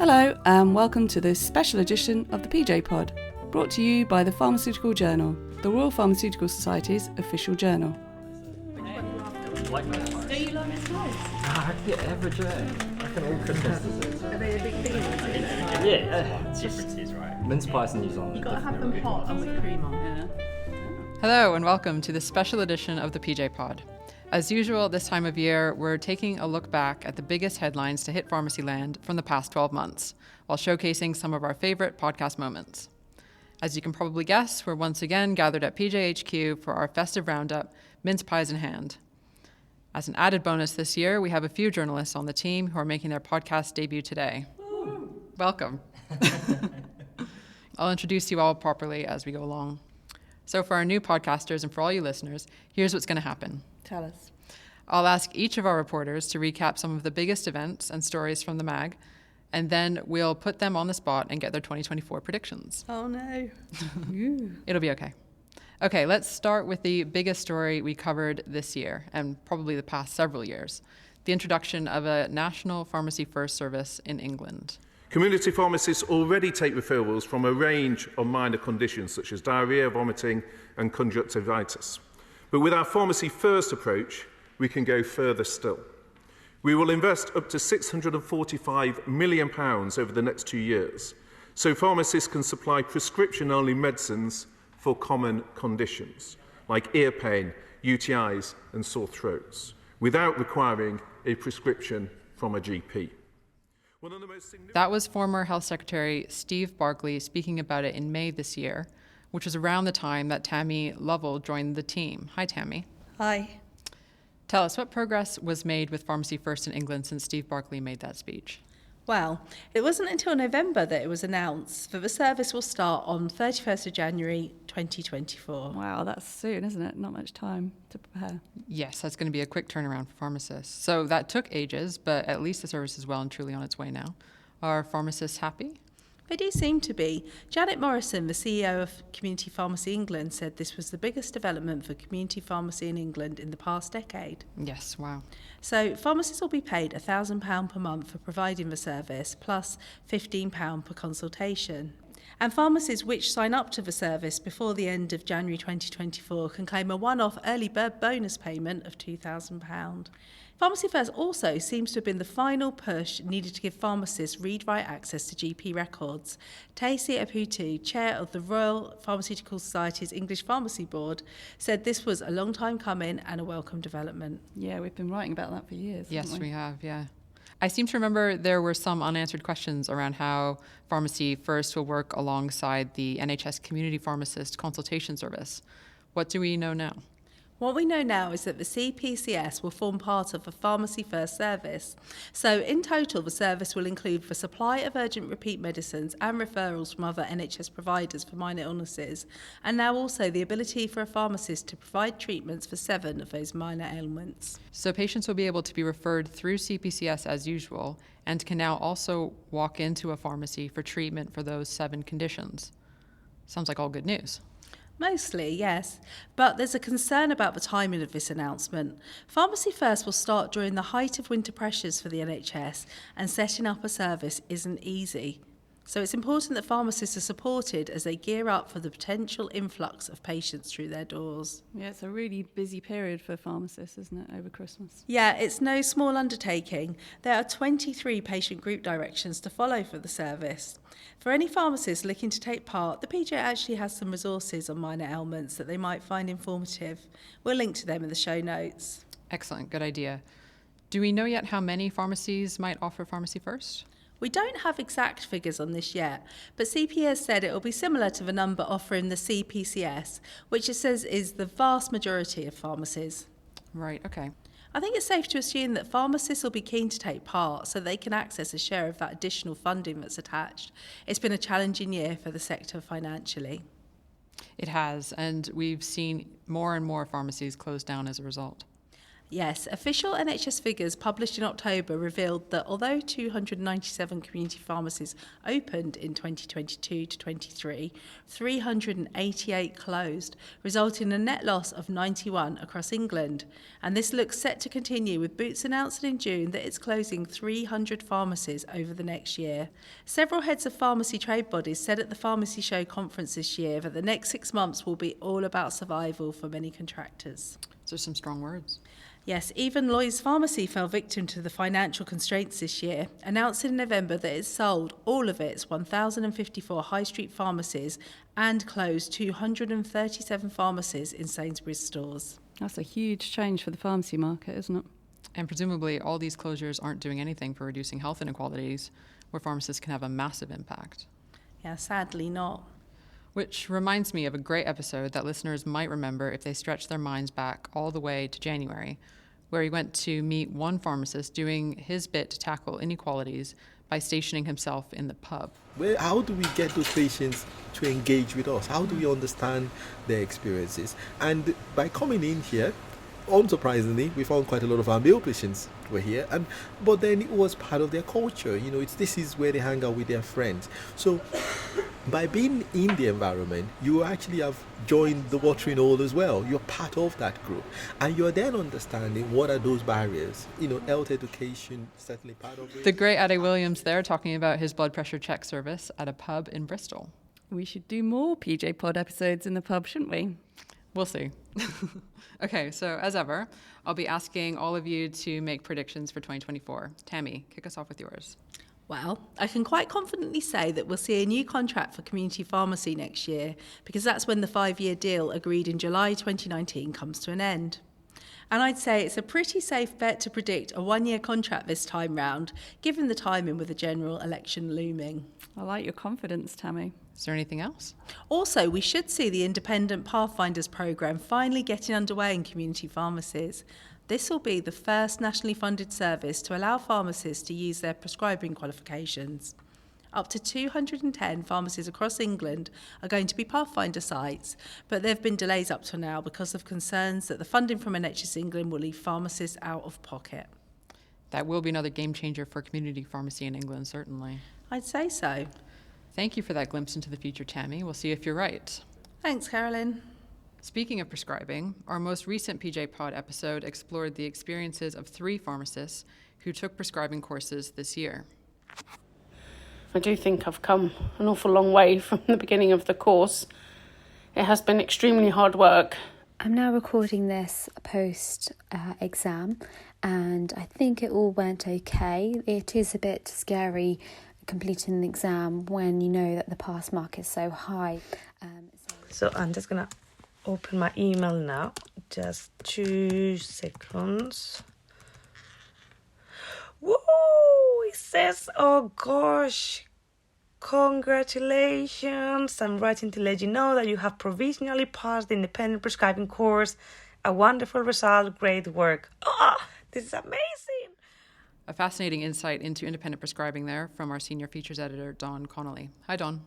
Hello and welcome to this special edition of the PJ Pod, brought to you by the Pharmaceutical Journal, the Royal Pharmaceutical Society's official journal. Do you like mince pies? I can get average, I can all Christmas desserts. Are they a big thing? Yeah. Differences, right? Mince pies in New Zealand. You've got to have them hot and with cream on. Yeah. Hello and welcome to this special edition of the PJ Pod. As usual, this time of year, we're taking a look back at the biggest headlines to hit pharmacy land from the past 12 months, while showcasing some of our favorite podcast moments. As you can probably guess, we're once again gathered at PJHQ for our festive roundup, mince pies in hand. As an added bonus this year, we have a few journalists on the team who are making their podcast debut today. Woo. Welcome. I'll introduce you all properly as we go along. So for our new podcasters and for all you listeners, here's what's going to happen. Tell us. I'll ask each of our reporters to recap some of the biggest events and stories from the mag, and then we'll put them on the spot and get their 2024 predictions. Oh no. It'll be okay. Okay, let's start with the biggest story we covered this year, and probably the past several years, the introduction of a national Pharmacy First service in England. Community pharmacists already take referrals from a range of minor conditions such as diarrhoea, vomiting and conjunctivitis. But with our Pharmacy First approach, we can go further still. We will invest up to £645 million over the next 2 years, so pharmacists can supply prescription-only medicines for common conditions, like ear pain, UTIs and sore throats, without requiring a prescription from a GP. That was former Health Secretary Steve Barclay speaking about it in May this year, which was around the time that Tammy Lovell joined the team. Hi, Tammy. Hi. Tell us, what progress was made with Pharmacy First in England since Steve Barclay made that speech? Well, it wasn't until November that it was announced that the service will start on 31st of January 2024. Wow, that's soon, isn't it? Not much time to prepare. Yes, that's going to be a quick turnaround for pharmacists. So that took ages, but at least the service is well and truly on its way now. Are pharmacists happy? They do seem to be. Janet Morrison, the CEO of Community Pharmacy England, said this was the biggest development for community pharmacy in England in the past decade. Yes, wow. So pharmacists will be paid £1,000 per month for providing the service, plus £15 per consultation. And pharmacies which sign up to the service before the end of January 2024 can claim a one-off early bird bonus payment of £2,000. Pharmacy First also seems to have been the final push needed to give pharmacists read-write access to GP records. Tacy Aputu, chair of the Royal Pharmaceutical Society's English Pharmacy Board, said this was a long time coming and a welcome development. Yeah, we've been writing about that for years. Yes, haven't we? we have, yeah. I seem to remember there were some unanswered questions around how Pharmacy First will work alongside the NHS Community Pharmacist Consultation Service. What do we know now? What we know now is that the CPCS will form part of the Pharmacy First service. So in total, the service will include the supply of urgent repeat medicines and referrals from other NHS providers for minor illnesses, and now also the ability for a pharmacist to provide treatments for 7 of those minor ailments. So patients will be able to be referred through CPCS as usual and can now also walk into a pharmacy for treatment for those 7 conditions. Sounds like all good news. Mostly, yes. But there's a concern about the timing of this announcement. Pharmacy First will start during the height of winter pressures for the NHS, and setting up a service isn't easy. So it's important that pharmacists are supported as they gear up for the potential influx of patients through their doors. Yeah, it's a really busy period for pharmacists, isn't it, over Christmas? Yeah, it's no small undertaking. There are 23 patient group directions to follow for the service. For any pharmacists looking to take part, the PJ actually has some resources on minor ailments that they might find informative. We'll link to them in the show notes. Excellent, good idea. Do we know yet how many pharmacies might offer Pharmacy First? We don't have exact figures on this yet, but CP has said it will be similar to the number offering the CPCS, which it says is the vast majority of pharmacies. Right, okay. I think it's safe to assume that pharmacists will be keen to take part so they can access a share of that additional funding that's attached. It's been a challenging year for the sector financially. It has, and we've seen more and more pharmacies close down as a result. Yes, official NHS figures published in October revealed that although 297 community pharmacies opened in 2022 to 23, 388 closed, resulting in a net loss of 91 across England. And this looks set to continue, with Boots announcing in June that it's closing 300 pharmacies over the next year. Several heads of pharmacy trade bodies said at the Pharmacy Show conference this year that the next 6 months will be all about survival for many contractors. Those are some strong words. Yes, even Lloyd's Pharmacy fell victim to the financial constraints this year, announcing in November that it sold all of its 1,054 high street pharmacies and closed 237 pharmacies in Sainsbury's stores. That's a huge change for the pharmacy market, isn't it? And presumably all these closures aren't doing anything for reducing health inequalities, where pharmacists can have a massive impact. Yeah, sadly not. Which reminds me of a great episode that listeners might remember if they stretch their minds back all the way to January, where he went to meet one pharmacist doing his bit to tackle inequalities by stationing himself in the pub. How do we get those patients to engage with us? How do we understand their experiences? And by coming in here, unsurprisingly, we found quite a lot of our male patients were here, but then it was part of their culture. This is where they hang out with their friends. So by being in the environment, you actually have joined the watering hole as well. You're part of that group, and you're then understanding what are those barriers. Health education certainly part of it. The great Ade Williams there talking about his blood pressure check service at a pub in Bristol. We should do more PJ Pod episodes in the pub, shouldn't we? We'll see. Okay, so as ever, I'll be asking all of you to make predictions for 2024. Tammy, kick us off with yours. Well, I can quite confidently say that we'll see a new contract for community pharmacy next year, because that's when the 5-year deal agreed in July 2019 comes to an end. And I'd say it's a pretty safe bet to predict a 1-year contract this time round, given the timing with the general election looming. I like your confidence, Tammy. Is there anything else? Also, we should see the Independent Pathfinders programme finally getting underway in community pharmacies. This will be the first nationally funded service to allow pharmacists to use their prescribing qualifications. Up to 210 pharmacies across England are going to be Pathfinder sites, but there have been delays up to now because of concerns that the funding from NHS England will leave pharmacists out of pocket. That will be another game changer for community pharmacy in England, certainly. I'd say so. Thank you for that glimpse into the future, Tammy. We'll see if you're right. Thanks, Carolyn. Speaking of prescribing, our most recent PJ Pod episode explored the experiences of 3 pharmacists who took prescribing courses this year. I do think I've come an awful long way from the beginning of the course. It has been extremely hard work. I'm now recording this post-exam, and I think it all went okay. It is a bit scary completing the exam when you know that the pass mark is so high. So I'm just going to open my email now. Just 2 seconds. Whoa! It says, oh gosh, congratulations. I'm writing to let you know that you have provisionally passed the independent prescribing course. A wonderful result, great work. This is amazing. A fascinating insight into independent prescribing there from our senior features editor, Dawn Connelly. Hi, Dawn.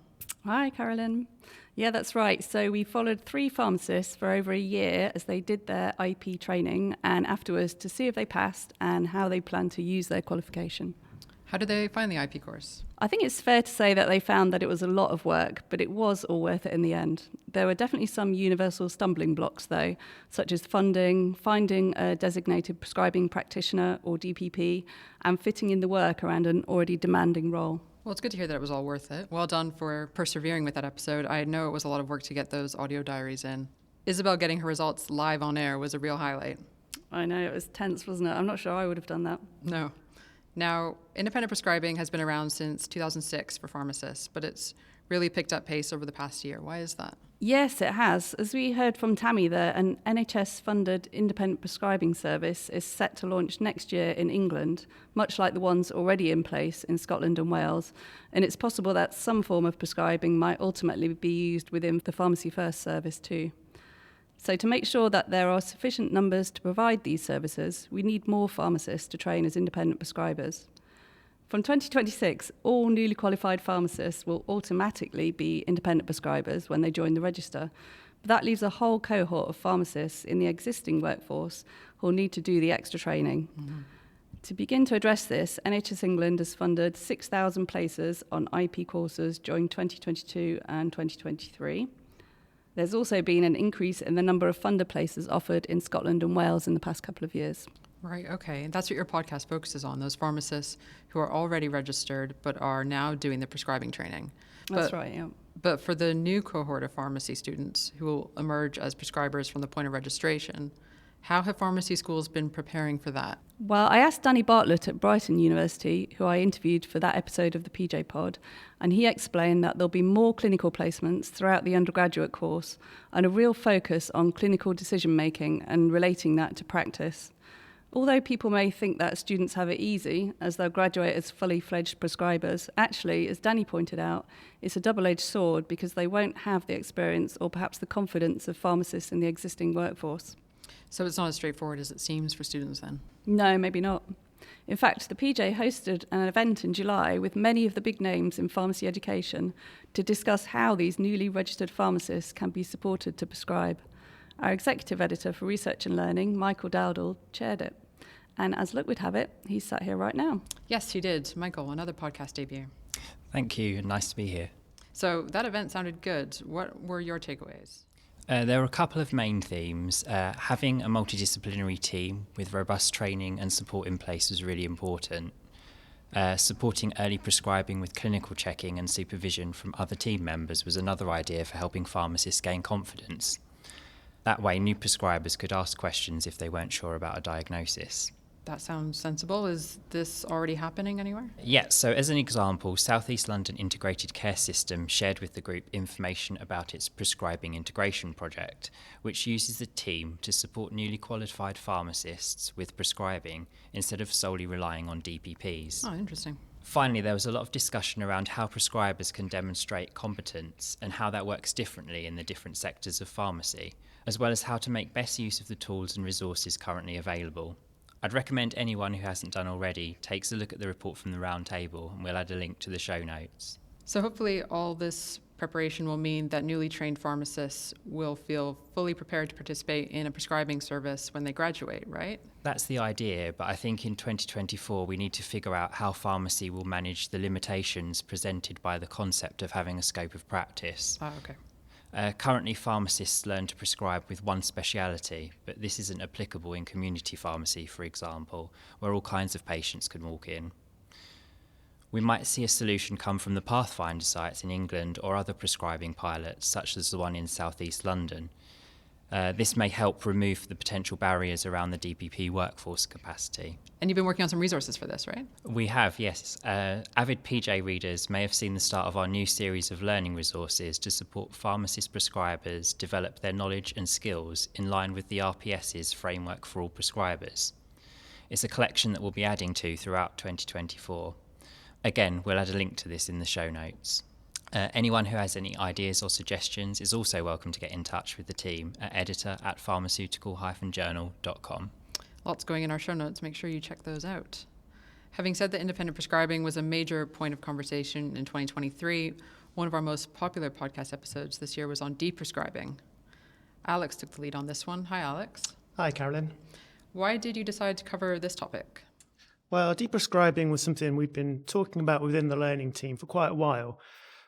Hi, Carolyn. Yeah, that's right. So we followed 3 pharmacists for over a year as they did their IP training, and afterwards to see if they passed and how they plan to use their qualification. How did they find the IP course? I think it's fair to say that they found that it was a lot of work, but it was all worth it in the end. There were definitely some universal stumbling blocks, though, such as funding, finding a designated prescribing practitioner, or DPP, and fitting in the work around an already demanding role. Well, it's good to hear that it was all worth it. Well done for persevering with that episode. I know it was a lot of work to get those audio diaries in. Isabel getting her results live on air was a real highlight. I know, it was tense, wasn't it? I'm not sure I would have done that. No. Now, independent prescribing has been around since 2006 for pharmacists, but it's really picked up pace over the past year. Why is that? Yes, it has. As we heard from Tammy there, an NHS-funded independent prescribing service is set to launch next year in England, much like the ones already in place in Scotland and Wales. And it's possible that some form of prescribing might ultimately be used within the Pharmacy First service too. So to make sure that there are sufficient numbers to provide these services, we need more pharmacists to train as independent prescribers. From 2026, all newly qualified pharmacists will automatically be independent prescribers when they join the register. That leaves a whole cohort of pharmacists in the existing workforce who will need to do the extra training. Mm-hmm. To begin to address this, NHS England has funded 6,000 places on IP courses during 2022 and 2023. There's also been an increase in the number of funder places offered in Scotland and Wales in the past couple of years. Right, okay. And that's what your podcast focuses on, those pharmacists who are already registered but are now doing the prescribing training. That's right, yeah. But for the new cohort of pharmacy students who will emerge as prescribers from the point of registration, how have pharmacy schools been preparing for that? Well, I asked Danny Bartlett at Brighton University, who I interviewed for that episode of the PJ Pod, and he explained that there'll be more clinical placements throughout the undergraduate course and a real focus on clinical decision-making and relating that to practice. Although people may think that students have it easy, as they'll graduate as fully fledged prescribers, actually, as Danny pointed out, it's a double-edged sword because they won't have the experience or perhaps the confidence of pharmacists in the existing workforce. So it's not as straightforward as it seems for students then? No, maybe not. In fact, the PJ hosted an event in July with many of the big names in pharmacy education to discuss how these newly registered pharmacists can be supported to prescribe. Our executive editor for Research and Learning, Michael Dowdall, chaired it. And as luck would have it, he's sat here right now. Yes, he did. Michael, another podcast debut. Thank you. Nice to be here. So that event sounded good. What were your takeaways? There were a couple of main themes. Having a multidisciplinary team with robust training and support in place was really important. Supporting early prescribing with clinical checking and supervision from other team members was another idea for helping pharmacists gain confidence. That way, new prescribers could ask questions if they weren't sure about a diagnosis. That sounds sensible. Is this already happening anywhere? Yes, so as an example, South East London Integrated Care System shared with the group information about its prescribing integration project, which uses the team to support newly qualified pharmacists with prescribing instead of solely relying on DPPs. Oh, interesting. Finally, there was a lot of discussion around how prescribers can demonstrate competence and how that works differently in the different sectors of pharmacy, as well as how to make best use of the tools and resources currently available. I'd recommend anyone who hasn't done already takes a look at the report from the round table, and we'll add a link to the show notes. So hopefully all this preparation will mean that newly trained pharmacists will feel fully prepared to participate in a prescribing service when they graduate, right? That's the idea, but I think in 2024 we need to figure out how pharmacy will manage the limitations presented by the concept of having a scope of practice. Ah, okay. Currently, pharmacists learn to prescribe with one speciality, but this isn't applicable in community pharmacy, for example, where all kinds of patients can walk in. We might see a solution come from the Pathfinder sites in England or other prescribing pilots, such as the one in South East London. This may help remove the potential barriers around the DPP workforce capacity. And you've been working on some resources for this, right? We have, yes. Avid PJ readers may have seen the start of our new series of learning resources to support pharmacist prescribers develop their knowledge and skills in line with the RPS's framework for all prescribers. It's a collection that we'll be adding to throughout 2024. Again, we'll add a link to this in the show notes. Anyone who has any ideas or suggestions is also welcome to get in touch with the team at editor@pharmaceutical-journal.com. Lots going in our show notes. Make sure you check those out. Having said that independent prescribing was a major point of conversation in 2023, one of our most popular podcast episodes this year was on deprescribing. Alex took the lead on this one. Hi, Alex. Hi, Carolyn. Why did you decide to cover this topic? Well, deprescribing was something we've been talking about within the learning team for quite a while,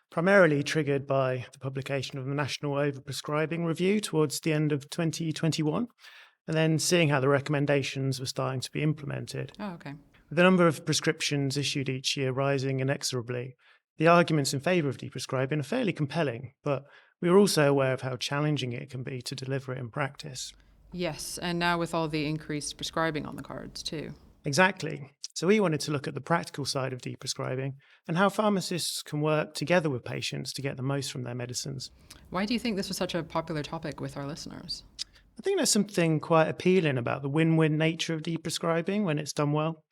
primarily triggered by the publication of the National Overprescribing Review towards the end of 2021, and then seeing how the recommendations were starting to be implemented. Oh, okay. With the number of prescriptions issued each year rising inexorably, the arguments in favour of deprescribing are fairly compelling, but we are also aware of how challenging it can be to deliver it in practice. Yes, and now with all the increased prescribing on the cards too. Exactly. So we wanted to look at the practical side of deprescribing and how pharmacists can work together with patients to get the most from their medicines. Why do you think this was such a popular topic with our listeners? I think there's something quite appealing about the win-win nature of deprescribing when it's done well.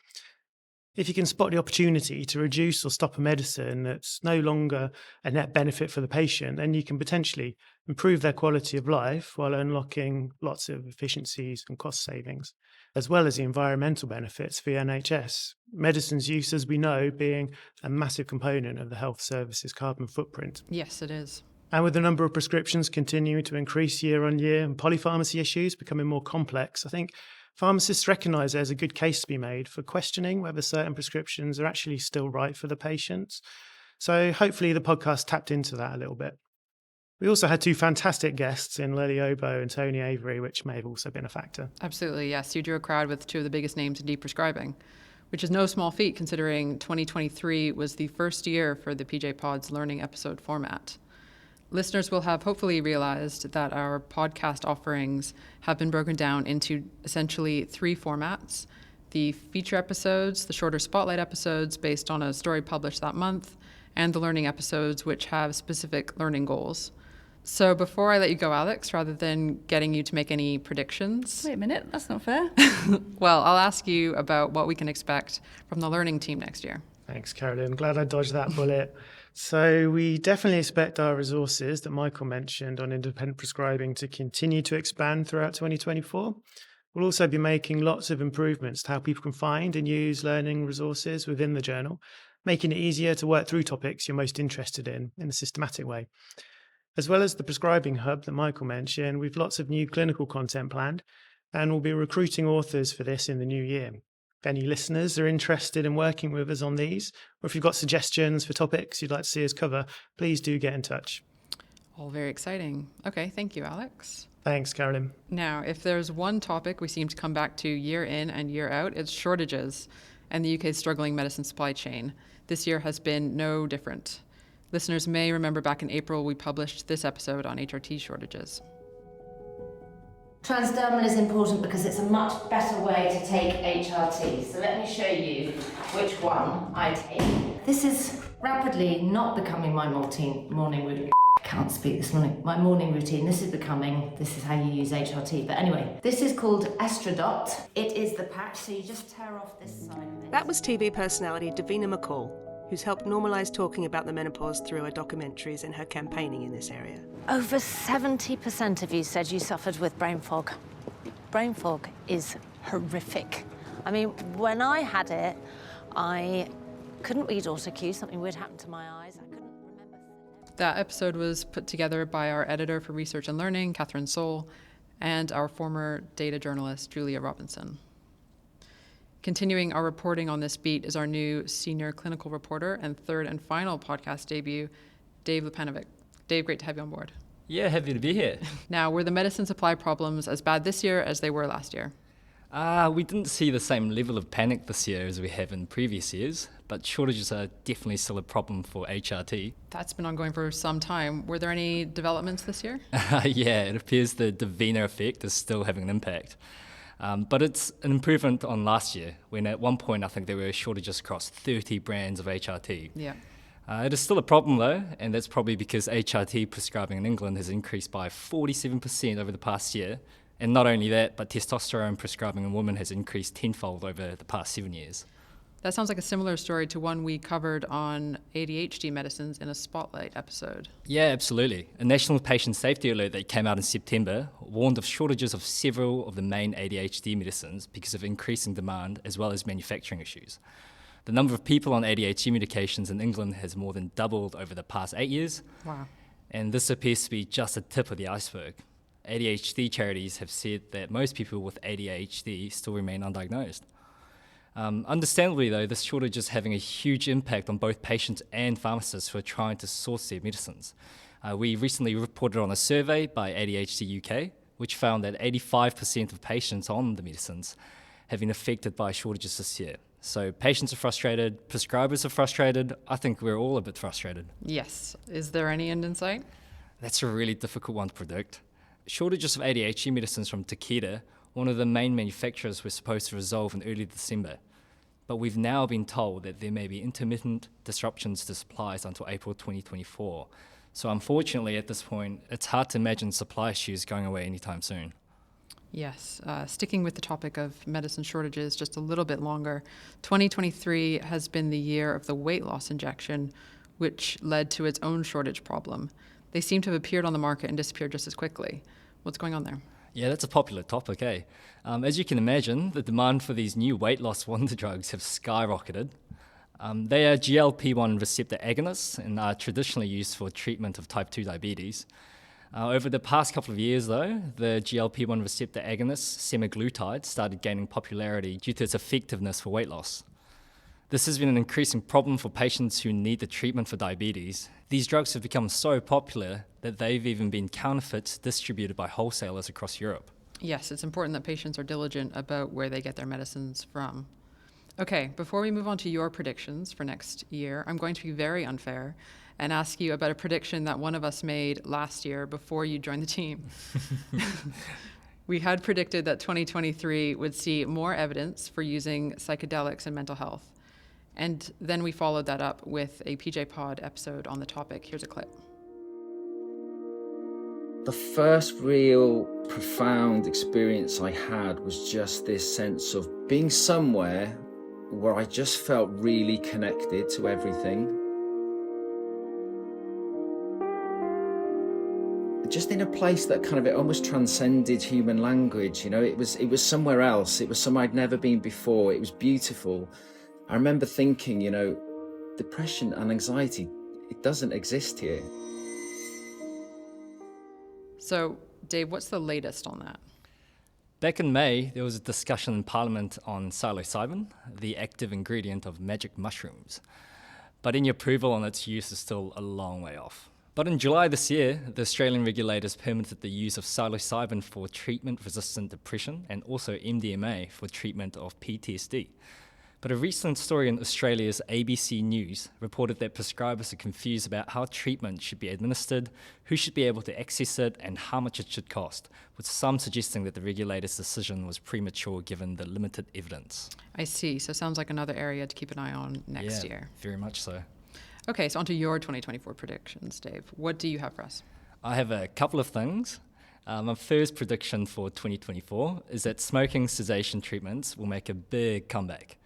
If you can spot the opportunity to reduce or stop a medicine that's no longer a net benefit for the patient, then you can potentially improve their quality of life while unlocking lots of efficiencies and cost savings, as well as the environmental benefits for the NHS. Medicines use, as we know, being a massive component of the health service's carbon footprint. Yes, it is. And with the number of prescriptions continuing to increase year on year and polypharmacy issues becoming more complex, I think pharmacists recognise there's a good case to be made for questioning whether certain prescriptions are actually still right for the patients. So hopefully the podcast tapped into that a little bit. We also had two fantastic guests in Lily Obo and Tony Avery, which may have also been a factor. Absolutely, yes. You drew a crowd with two of the biggest names in deprescribing, which is no small feat considering 2023 was the first year for the PJ Pod's learning episode format. Listeners will have hopefully realized that our podcast offerings have been broken down into essentially three formats: the feature episodes, the shorter spotlight episodes based on a story published that month, and the learning episodes, which have specific learning goals. So before I let you go, Alex, rather than getting you to make any predictions... Wait a minute, that's not fair. Well, I'll ask you about what we can expect from the learning team next year. Thanks, Carolyn. Glad I dodged that bullet. So we definitely expect our resources that Michael mentioned on independent prescribing to continue to expand throughout 2024. We'll also be making lots of improvements to how people can find and use learning resources within the journal, making it easier to work through topics you're most interested in a systematic way. As well as the prescribing hub that Michael mentioned, we've lots of new clinical content planned, and we'll be recruiting authors for this in the new year. If any listeners are interested in working with us on these, or if you've got suggestions for topics you'd like to see us cover, please do get in touch. All very exciting. Okay, thank you, Alex. Thanks, Carolyn. Now, if there's one topic we seem to come back to year in and year out, it's shortages and the UK's struggling medicine supply chain. This year has been no different. Listeners may remember back in April we published this episode on HRT shortages. Transdermal is important because it's a much better way to take HRT. So let me show you which one I take. This is rapidly not becoming my morning routine. I can't speak this morning. My morning routine. This is how you use HRT. But anyway, this is called Estradot. It is the patch, so you just tear off this side of it. That was TV personality Davina McCall, who's helped normalise talking about the menopause through her documentaries and her campaigning in this area. Over 70% of you said you suffered with brain fog. Brain fog is horrific. I mean, when I had it, I couldn't read autocue, something weird happened to my eyes. I couldn't remember. That episode was put together by our editor for Research and Learning, Catherine Soule, and our former data journalist, Julia Robinson. Continuing our reporting on this beat is our new senior clinical reporter and third and final podcast debut, Dave Lipanovic. Dave, great to have you on board. Yeah, happy to be here. Now, were the medicine supply problems as bad this year as they were last year? We didn't see the same level of panic this year as we have in previous years, but shortages are definitely still a problem for HRT. That's been ongoing for some time. Were there any developments this year? Yeah, it appears the Davina effect is still having an impact. But it's an improvement on last year, when at one point I think there were shortages across 30 brands of HRT. Yeah. It is still a problem though, and that's probably because HRT prescribing in England has increased by 47% over the past year. And not only that, but testosterone prescribing in women has increased tenfold over the past 7 years. That sounds like a similar story to one we covered on ADHD medicines in a Spotlight episode. Yeah, absolutely. A national patient safety alert that came out in September warned of shortages of several of the main ADHD medicines because of increasing demand as well as manufacturing issues. The number of people on ADHD medications in England has more than doubled over the past 8 years. Wow. And this appears to be just the tip of the iceberg. ADHD charities have said that most people with ADHD still remain undiagnosed. Understandably, though, this shortage is having a huge impact on both patients and pharmacists who are trying to source their medicines. We recently reported on a survey by ADHD UK, which found that 85% of patients on the medicines have been affected by shortages this year. So patients are frustrated, prescribers are frustrated. I think we're all a bit frustrated. Yes. Is there any end in sight? That's a really difficult one to predict. Shortages of ADHD medicines from Takeda, one of the main manufacturers, were supposed to resolve in early December. But we've now been told that there may be intermittent disruptions to supplies until April 2024. So unfortunately, at this point, it's hard to imagine supply issues going away anytime soon. Yes. Sticking with the topic of medicine shortages just a little bit longer, 2023 has been the year of the weight loss injection, which led to its own shortage problem. They seem to have appeared on the market and disappeared just as quickly. What's going on there? Yeah, that's a popular topic, eh? As you can imagine, the demand for these new weight loss wonder drugs have skyrocketed. They are GLP-1 receptor agonists and are traditionally used for treatment of type 2 diabetes. Over the past couple of years, though, the GLP-1 receptor agonist, semaglutide, started gaining popularity due to its effectiveness for weight loss. This has been an increasing problem for patients who need the treatment for diabetes. These drugs have become so popular that they've even been counterfeit distributed by wholesalers across Europe. Yes, it's important that patients are diligent about where they get their medicines from. Okay, before we move on to your predictions for next year, I'm going to be very unfair and ask you about a prediction that one of us made last year before you joined the team. We had predicted that 2023 would see more evidence for using psychedelics in mental health. And then we followed that up with a PJ Pod episode on the topic. Here's a clip. The first real profound experience I had was just this sense of being somewhere where I just felt really connected to everything. Just in a place that kind of, it almost transcended human language, you know, it was somewhere else. It was somewhere I'd never been before. It was beautiful. I remember thinking, you know, depression and anxiety, it doesn't exist here. So, Dave, what's the latest on that? Back in May, there was a discussion in Parliament on psilocybin, the active ingredient of magic mushrooms. But any approval on its use is still a long way off. But in July this year, the Australian regulators permitted the use of psilocybin for treatment-resistant depression and also MDMA for treatment of PTSD. But a recent story in Australia's ABC News reported that prescribers are confused about how treatment should be administered, who should be able to access it, and how much it should cost, with some suggesting that the regulator's decision was premature given the limited evidence. I see. So sounds like another area to keep an eye on next year. Very much so. Okay, so on to your 2024 predictions, Dave. What do you have for us? I have a couple of things. My first prediction for 2024 is that smoking cessation treatments will make a big comeback.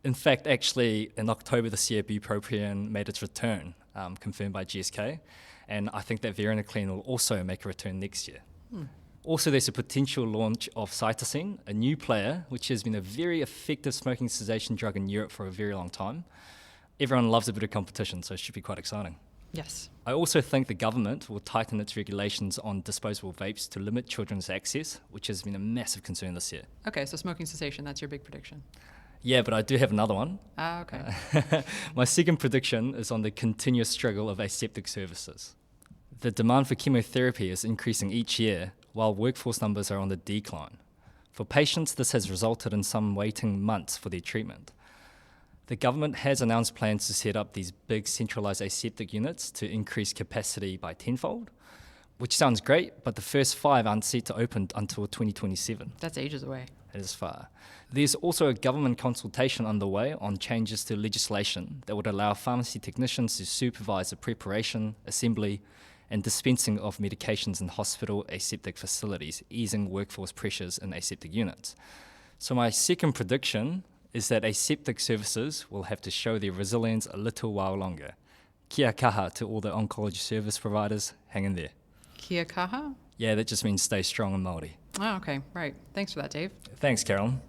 In fact, actually, in October this year, bupropion made its return, confirmed by GSK, and I think that varenicline will also make a return next year. Also, there's a potential launch of cytosine, a new player, which has been a very effective smoking cessation drug in Europe for a very long time. Everyone loves a bit of competition, so it should be quite exciting. Yes. I also think the government will tighten its regulations on disposable vapes to limit children's access, which has been a massive concern this year. Okay, so smoking cessation, that's your big prediction. Yeah, but I do have another one. Okay. My second prediction is on the continuous struggle of aseptic services. The demand for chemotherapy is increasing each year, while workforce numbers are on the decline. For patients, this has resulted in some waiting months for their treatment. The government has announced plans to set up these big centralised aseptic units to increase capacity by tenfold, which sounds great, but the first 5 aren't set to open until 2027. That's ages away. It is far. There's also a government consultation underway on changes to legislation that would allow pharmacy technicians to supervise the preparation, assembly, and dispensing of medications in hospital aseptic facilities, easing workforce pressures in aseptic units. So my second prediction is that aseptic services will have to show their resilience a little while longer. Kia kaha to all the oncology service providers, hang in there. Kia kaha? Yeah, that just means stay strong in Māori. Oh, okay, right. Thanks for that, Dave. Thanks, Carolyn.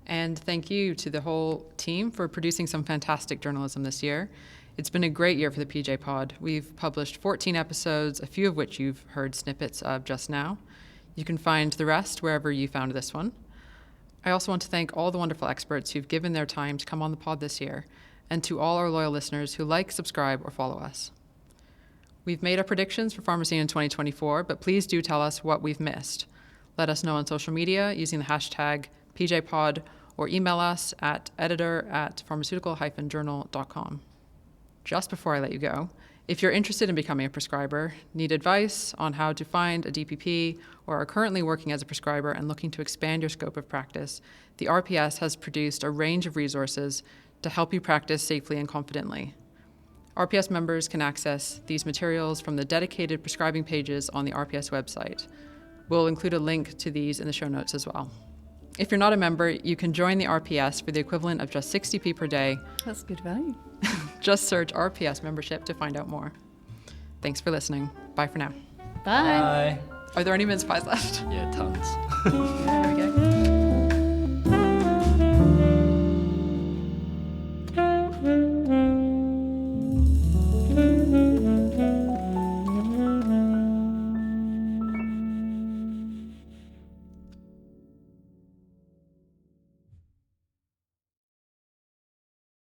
And thank you to the whole team for producing some fantastic journalism this year. It's been a great year for the PJ Pod. We've published 14 episodes, a few of which you've heard snippets of just now. You can find the rest wherever you found this one. I also want to thank all the wonderful experts who've given their time to come on the pod this year, and to all our loyal listeners who like, subscribe, or follow us. We've made our predictions for pharmacy in 2024, but please do tell us what we've missed. Let us know on social media using the hashtag PJPod, or email us at editor@pharmaceutical-journal.com. Just before I let you go, if you're interested in becoming a prescriber, need advice on how to find a DPP, or are currently working as a prescriber and looking to expand your scope of practice, the RPS has produced a range of resources to help you practice safely and confidently. RPS members can access these materials from the dedicated prescribing pages on the RPS website. We'll include a link to these in the show notes as well. If you're not a member, you can join the RPS for the equivalent of just 60p per day. That's good value. Just search RPS membership to find out more. Thanks for listening. Bye for now. Bye. Are there any mince pies left? Yeah, tons. There we go.